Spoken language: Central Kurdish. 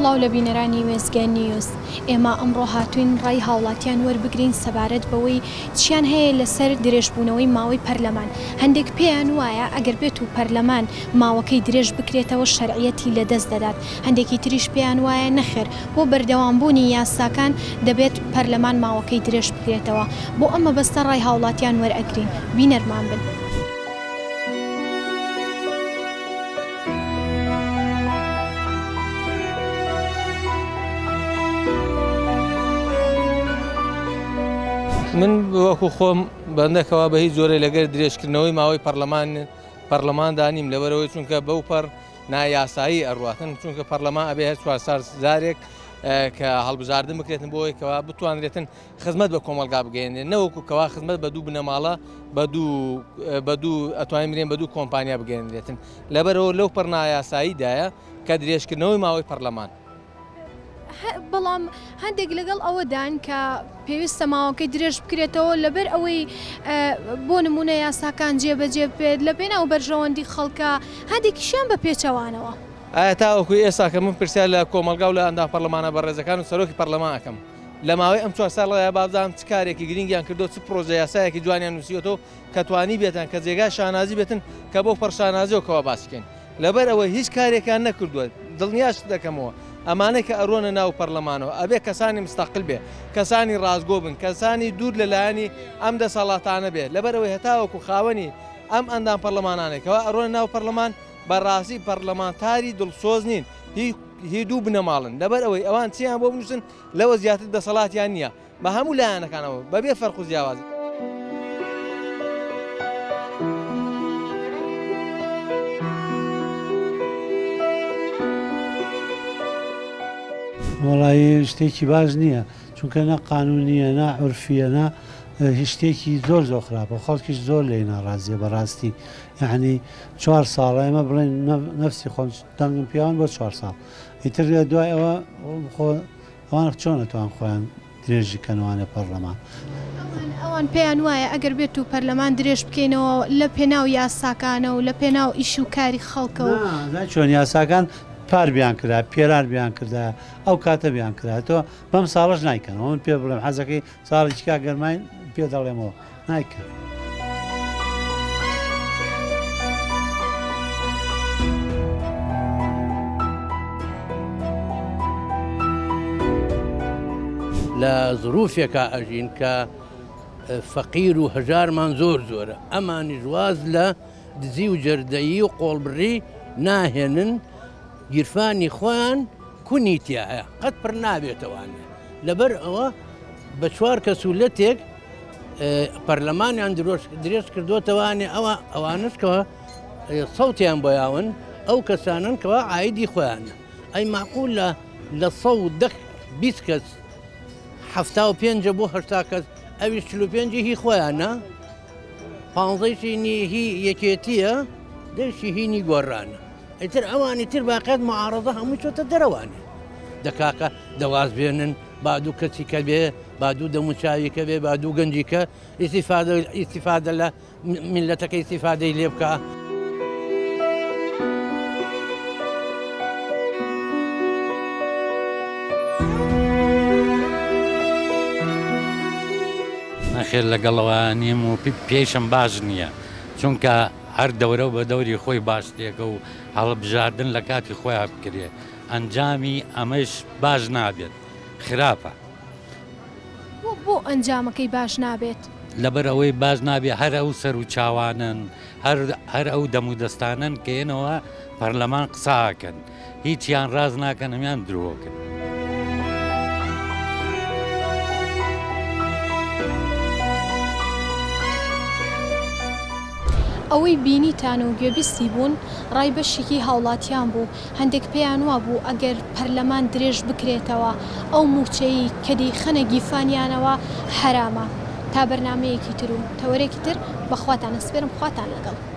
سڵاو لە بینەرانی وێزگە نیوز. ئێمە ئەمڕۆ هاتوین ڕای هاوڵاتیان وەربگرین سەبارەت بەوەی چیان هەیە لەسەر درێژبوونەوەی ماوەی پەرلەمان. هەندێک پێیان وایە ئەگەر بێت و پەرلەمان ماوەکەی درێژ بکرێتەوە شەرعیەتی لەدەست دەدات. هەندێکی تریش پێیان وایە نەخێر بۆ بەردەوامبوونی یاساکان دەبێت پەرلەمان ماوەکەی درێژ بکرێتەوە. بۆ ئەمە بەستە ڕای هاوڵاتیان وەرئەگرین. بینەرمان بن. من وەکو خۆم بەندەکەوا بە هیچ جۆرە لەگەر درێژکردنەوەی ماوەی پەرلەماندا نیم لەبەرەوەی چونکە بەو پەر نایاسایی ئەڕواتن چونکە پەرلەمان ئەبێ هەر 4 سال زارێک کە هەڵبژاردن بکرێتن بۆی کەوا بتوانرێتن خزمەت بە کۆمەلگا بگەێنێن نەوەکو کەوا خزمەت بە دوو بنەماڵە بە دوو ئەتوانین برێن بە دوو کۆمپانیا بگەێنرێتن لەبەرەوە لەو پەر نایاساییدایە کە درێژکردنەوەی ماوەی پەرلەمان. بەڵام هەندێک لەگەڵ ئەوەدان کە پێویستە ماوەکەی درێژ بکرێتەوە لەبەر ئەوەی بۆ نمونە یاساکان جێبەجێ بێت لە پێناو بەرژەوەندی خەڵکە هەندێکیشیان بە پێچەوانەوە. ئایا تاوەکوی ئێستا کە من پرسیار لە کۆمەلگا و لە ئەندام پەرلەمانە بەڕێزەکان و سەرۆکی پەرلەمان ئەەکەم لە ماوەی ئەم 4 ساڵەیە بابزانم چ کارێکی گرنگیان کردو چ پرۆژە یاسایەکی جوانیان نووسیوەوە کە توانی بێتن کە جێگای شانازی بێتن کە بۆ پەرشانازیەوەکەوە باسیکەین لەبەر ئەوە هیچ کارێکیان نەکردووە دڵنیاش دەکەمەوە ئەمانەی کە ئەڕۆنە ناو پەرلەمانەوە ئەبێ کەسانی مستەقل بێ کەسانی ڕازگۆ بن کەسانی دوور لەلایەنی ئەم دەسەڵاتانە بێ لەبەرەوەی هەتاوەکو خاوەنی ئەم ئەندام پەرلەمانانێکەوە ئەڕۆنە ناو پەرلەمان بەڕاستی پەرلەمانتاری دڵسۆز نین هی دوو بنەماڵن لەبەر ئەوەی ئەوان چیان بۆ بنووسن لەوە زیاتر دەسەڵاتیان نییە بە هەموو لایەنەکانەوە بەبێ فەرق و جیاواز. وەڵی شتێکی باش نییە چونکە نە قانونیە نا عورفیە نا هیچ شتێکی زۆر خراپە خەڵکیش زۆر لێ ناڕازیە بەڕاستی یعنی 4 ساڵ ئێمە بڵێن نەفسی خۆم دەنگم پیاوان بۆ 4 ساڵ ئیتر دوای ئەوە ئەوان چۆنەتوان خۆیان درێژی کەنوانە پەرلەمان. ئەوان پێیان وایە ئەگەر بێت و پەرلەمان درێژ بکەینەوە لە پێناو یاساکانە و لە پێناو ئیش و کاری خەڵکەوە چۆن یاساکان پار بیان کرا پێران بیان کردا ئەو کاتە بیان کراتەوە بەم ساڵش نایکەنەوە من پێ بڵێم حەزەکەی ساڵێکی کا گەرماین پێ دەڵێمەوە نایکرد. لە ظروفێکە ئەژین کە فەقیر و هەژارمان زۆرە ئەمانی ژواز لە دزی و جەردەیی و قۆڵبڕی ناهێنن گیرفانی خۆیان کونی تایە قەت پڕ نابێتەوانێ لەبەر ئەوە بە 4 کەسولەتێک پەرلەمانیان درێژ کردوتەوانێ ئەوانشکەوە سەوتیان بۆیاون ئەو کەسانن کەەوە عایدی خۆیانە ئەی معقول لە 120 کەس 75 بۆ 80 کەس ئەوی 45 هی خۆیانە 15 هی یەکێتیە دەشی هینی گۆڕانە ئیتر ئەوانی تر باقیات معارەضە هەموو چۆتە دەرەوانێ دەکاکە دەواز بێنن با دوو کەسی کە بێ با دوو دەموچاویکە بێ با دوو گەنجیکە ئیسیفادە لە میلەتەکە ئیسیفادەی لێ بکە. نەخێر لەگەڵەوە نیم و پێشم باش نییە چونکە هەر دەورە و بە دەوری خۆی باشتێکە و هەڵبژاردن لە کاتی خۆیان بکرێ ئەنجامی ئەمەش باش نابێت خراپە. بۆ ئەنجامەکەی باش نابێت لەبەر ئەوەی باش نابێت هەر ئەو سەر و چاوانن هەر ئەو دەمودەستانن کێنەوە پەرلەمان قساکەن هیچیان ڕاز ناکەن ئەمیان درۆکن. ئەوەی بینیتان و گوێبیستی بوون ڕای بەشێکی هاوڵاتیان بوو هەندێک پێیان وا بوو ئەگەر پەرلەمان درێژ بکرێتەوە ئەو موچەی کە دەیخەنە گیفانیانەوە حرامە تا بەرنامەیەکی تر و تەوەرێکی تر بەخواتان ئەسپێرم خواتان لەگەڵ.